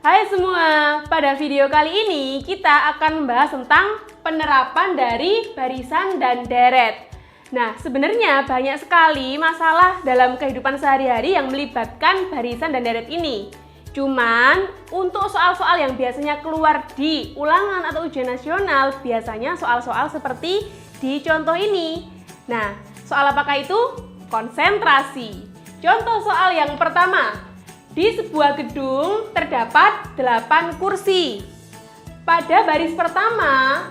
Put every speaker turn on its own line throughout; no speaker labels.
Hai semua, pada video kali ini kita akan membahas tentang penerapan dari barisan dan deret. Nah, sebenarnya banyak sekali masalah dalam kehidupan sehari-hari yang melibatkan barisan dan deret ini. Cuman, untuk soal-soal yang biasanya keluar di ulangan atau ujian nasional, biasanya soal-soal seperti di contoh ini. Nah, soal apakah itu? Konsentrasi. Contoh soal yang pertama. Di sebuah gedung terdapat 8 kursi. Pada baris pertama,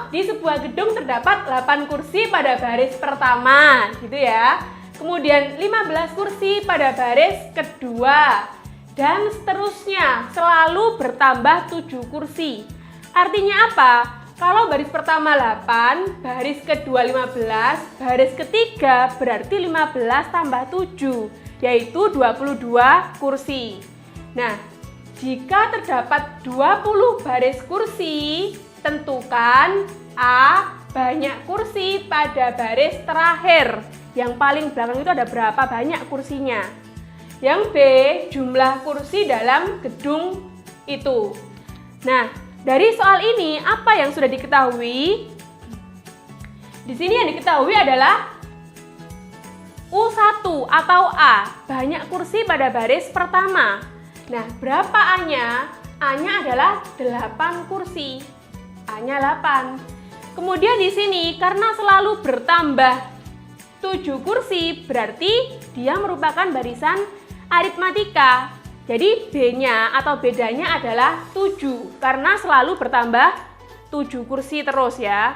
di sebuah gedung terdapat 8 kursi pada baris pertama, gitu ya. Kemudian 15 kursi pada baris kedua. Dan seterusnya, selalu bertambah 7 kursi. Artinya apa? Kalau baris pertama 8, baris kedua 15, baris ketiga berarti 15 tambah 7. Yaitu 22 kursi. Nah, jika terdapat 20 baris kursi, tentukan A. Banyak kursi pada baris terakhir. Yang paling belakang itu ada berapa banyak kursinya. Yang B. Jumlah kursi dalam gedung itu. Nah, dari soal ini apa yang sudah diketahui? Di sini yang diketahui adalah U1 atau A, banyak kursi pada baris pertama. Nah, berapa A-nya? A-nya adalah 8 kursi. A-nya 8. Kemudian di sini karena selalu bertambah 7 kursi, berarti dia merupakan barisan aritmatika. Jadi B-nya atau bedanya adalah 7 karena selalu bertambah 7 kursi terus ya.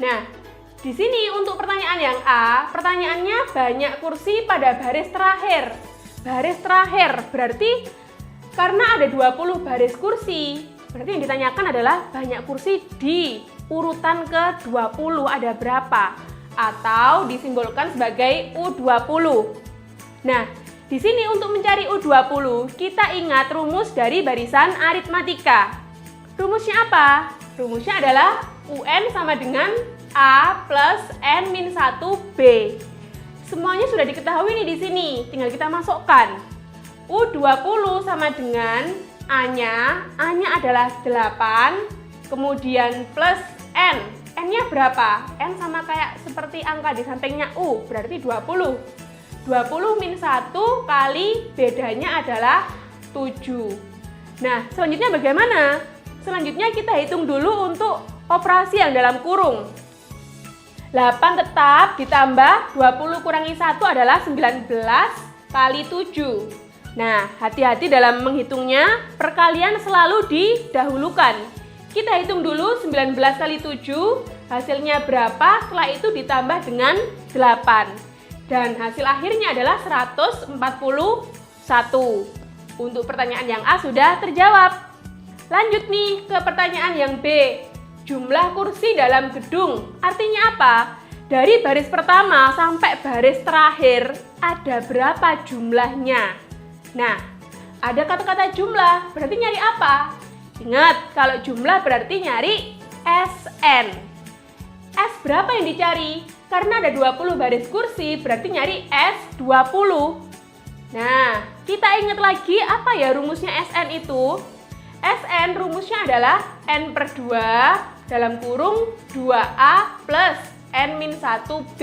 Nah, di sini untuk pertanyaan yang A, pertanyaannya banyak kursi pada baris terakhir. Baris terakhir berarti karena ada 20 baris kursi, berarti yang ditanyakan adalah banyak kursi di urutan ke-20 ada berapa? Atau disimbolkan sebagai U20. Nah, di sini untuk mencari U20, kita ingat rumus dari barisan aritmatika. Rumusnya apa? Rumusnya adalah UN sama dengan A plus N-1B. Semuanya sudah diketahui nih di sini, tinggal kita masukkan. U20 sama dengan A-nya adalah 8, kemudian plus N. N-nya berapa? N sama kayak seperti angka di sampingnya U, berarti 20. 20 min 1 kali bedanya adalah 7. Nah, selanjutnya bagaimana? Selanjutnya kita hitung dulu untuk operasi yang dalam kurung. 8 tetap ditambah 20 kurangi 1 adalah 19 kali 7. Nah, hati-hati dalam menghitungnya, perkalian selalu didahulukan. Kita hitung dulu 19 kali 7, hasilnya berapa, setelah itu ditambah dengan 8. Dan hasil akhirnya adalah 141. Untuk pertanyaan yang A sudah terjawab. Lanjut nih ke pertanyaan yang B. Jumlah kursi dalam gedung, artinya apa? Dari baris pertama sampai baris terakhir, ada berapa jumlahnya? Nah, ada kata-kata jumlah, berarti nyari apa? Ingat, kalau jumlah berarti nyari SN. S berapa yang dicari? Karena ada 20 baris kursi, berarti nyari S20. Nah, kita ingat lagi apa ya rumusnya SN itu? SN rumusnya adalah N/2 dalam kurung 2A plus N-1B.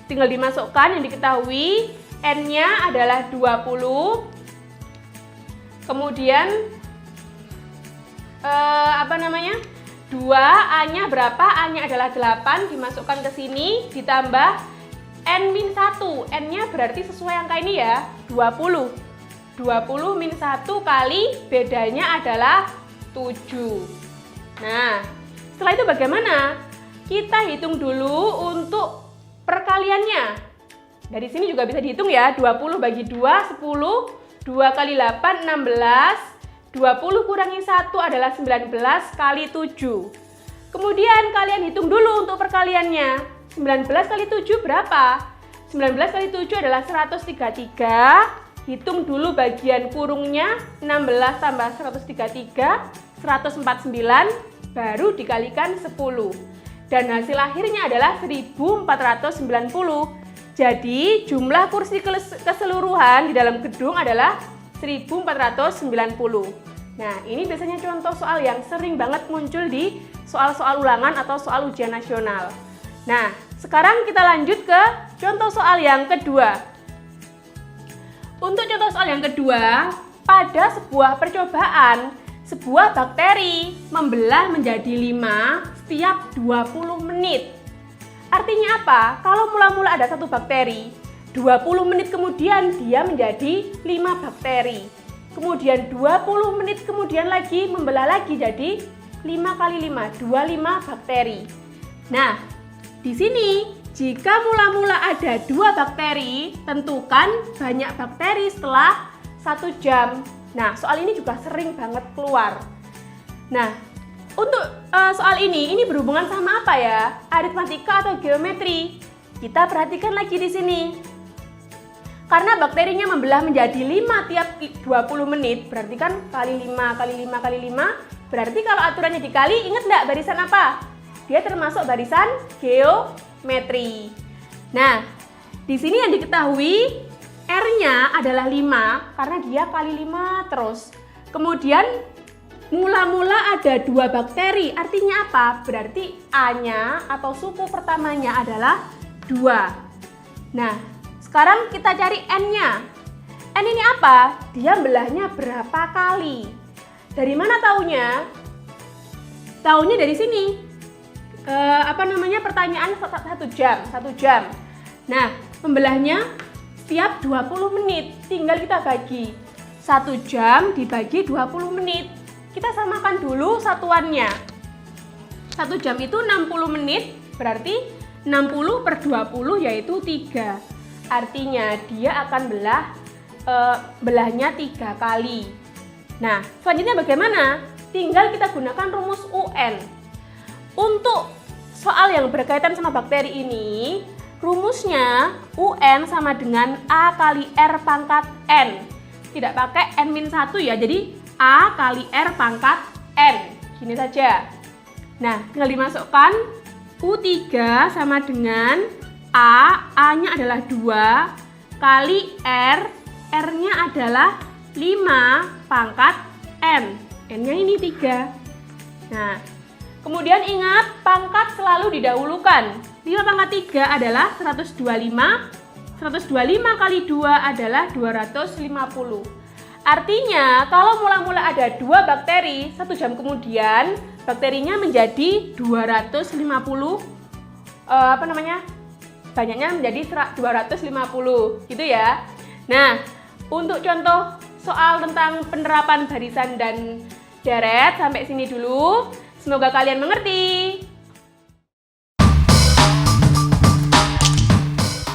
Tinggal dimasukkan yang diketahui, N-nya adalah 20. Kemudian 2, A-nya berapa? A-nya adalah 8, dimasukkan ke sini, ditambah N-1. N-nya berarti sesuai angka ini ya, 20. 20 min 1 kali bedanya adalah 7. Nah, setelah itu bagaimana? Kita hitung dulu untuk perkaliannya. Dari sini juga bisa dihitung ya, 20 bagi 2, 10. 2 kali 8, 16. 20 kurangi 1 adalah 19 kali 7. Kemudian kalian hitung dulu untuk perkaliannya. 19 kali 7 berapa? 19 kali 7 adalah 133. Hitung dulu bagian kurungnya, 16 tambah 133, 149, baru dikalikan 10. Dan hasil akhirnya adalah 1490. Jadi jumlah kursi keseluruhan di dalam gedung adalah 1490. Nah, ini biasanya contoh soal yang sering banget muncul di soal-soal ulangan atau soal ujian nasional. Nah, sekarang kita lanjut ke contoh soal yang kedua. Untuk contoh soal yang kedua, pada sebuah percobaan, sebuah bakteri membelah menjadi 5 setiap 20 menit. Artinya apa? Kalau mula-mula ada satu bakteri, 20 menit kemudian dia menjadi 5 bakteri. Kemudian 20 menit kemudian lagi membelah lagi jadi 5 kali 5, 25 bakteri. Nah, di sini jika mula-mula ada 2 bakteri, tentukan banyak bakteri setelah 1 jam. Nah, soal ini juga sering banget keluar. Nah, untuk soal ini berhubungan sama apa ya? Aritmatika atau geometri. Kita perhatikan lagi di sini. Karena bakterinya membelah menjadi 5 tiap 20 menit, berarti kan kali 5 kali 5 kali 5, berarti kalau aturannya dikali, ingat nggak barisan apa? Dia termasuk barisan geometri. Nah, di sini yang diketahui R-nya adalah 5 karena dia kali 5 terus. Kemudian mula-mula ada 2 bakteri, artinya apa? Berarti A-nya atau suku pertamanya adalah 2. Nah, sekarang kita cari N-nya. N ini apa? Dia belahnya berapa kali? Dari mana taunya? Taunya dari sini. Pertanyaan 1 jam. Nah, membelahnya setiap 20 menit. Tinggal kita bagi. 1 jam dibagi 20 menit. Kita samakan dulu satuannya. 1 jam itu 60 menit, berarti 60 per 20 yaitu 3. Artinya dia akan belahnya 3 kali. Nah, selanjutnya bagaimana? Tinggal kita gunakan rumus UN. Untuk soal yang berkaitan sama bakteri ini, rumusnya UN sama dengan A kali R pangkat N. Tidak pakai N-1 ya, jadi A kali R pangkat N. Gini saja. Nah, tinggal dimasukkan U3 sama dengan A-nya adalah 2 kali R, R-nya adalah 5 pangkat N. N-nya ini 3. Nah, kemudian ingat pangkat selalu didahulukan. 5 pangkat 3 adalah 125. 125 kali 2 adalah 250. Artinya kalau mula-mula ada 2 bakteri, 1 jam kemudian bakterinya menjadi 250. Banyaknya menjadi 250 gitu ya. Nah, untuk contoh soal tentang penerapan barisan dan deret sampai sini dulu. Semoga kalian mengerti.